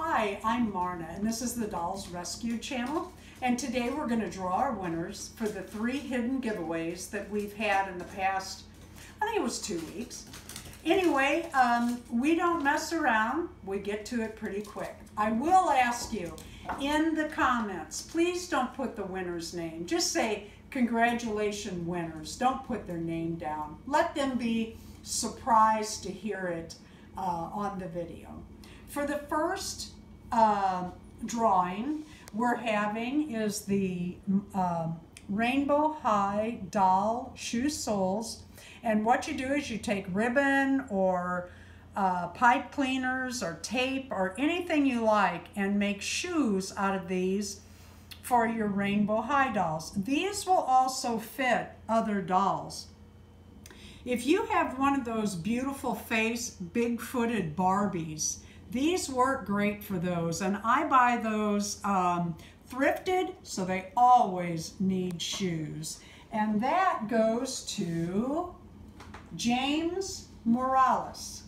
Hi, I'm Marna, and this is the Dolls Rescue channel. And today we're going to draw our winners for the 3 hidden giveaways that we've had in the past, I think it was 2 weeks. Anyway, we don't mess around. We get to it pretty quick. I will ask you in the comments, please don't put the winner's name. Just say, congratulations winners. Don't put their name down. Let them be surprised to hear it on the video. For the first drawing we're having is the Rainbow High doll shoe soles. And what you do is you take ribbon or pipe cleaners or tape or anything you like and make shoes out of these for your Rainbow High dolls. These will also fit other dolls. If you have one of those beautiful face, big-footed Barbies, these work great for those, and I buy those thrifted, so they always need shoes. And that goes to James Morales.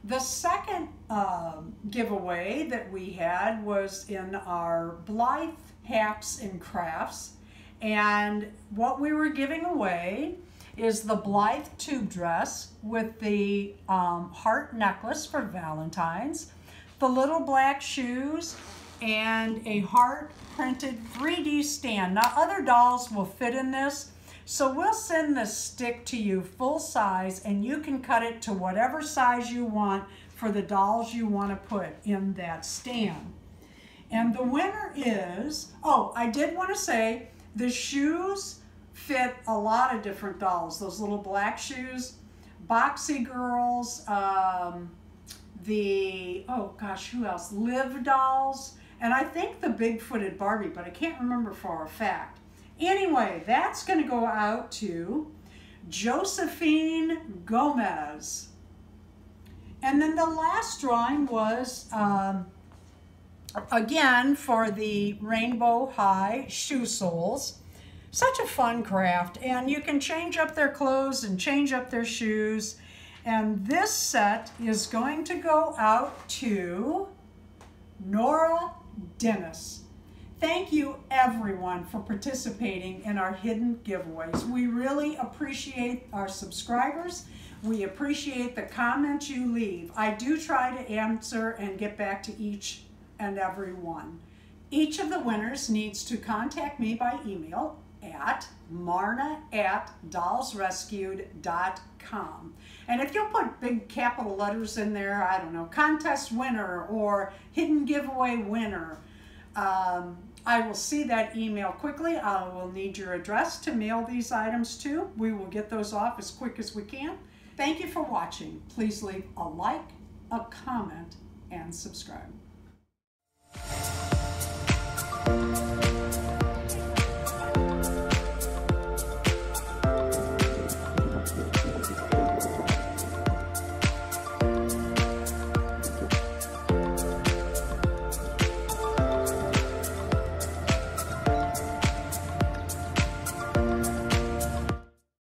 The second giveaway that we had was in our Blythe Hacks and Crafts, and what we were giving away is the Blythe tube dress with the heart necklace for Valentine's, the little black shoes, and a heart printed 3D stand. Now other dolls will fit in this, so we'll send this stick to you full size and you can cut it to whatever size you want for the dolls you want to put in that stand. And the winner is, oh, I did want to say the shoes fit a lot of different dolls. Those little black shoes, Boxy Girls, oh gosh, who else? Liv dolls, and I think the big-footed Barbie, but I can't remember for a fact. Anyway, that's going to go out to Josephine Gomez. And then the last drawing was, again, for the Rainbow High shoe soles. Such a fun craft, and you can change up their clothes and change up their shoes. And this set is going to go out to Nora Dennis. Thank you everyone for participating in our hidden giveaways. We really appreciate our subscribers. We appreciate the comments you leave. I do try to answer and get back to each and every one. Each of the winners needs to contact me by email at marna@dollsrescued.com. And if you'll put big capital letters in there, I don't know, contest winner or hidden giveaway winner, I will see that email quickly. I will need your address to mail these items to. We will get those off as quick as we can. Thank you for watching. Please leave a like, a comment, and subscribe.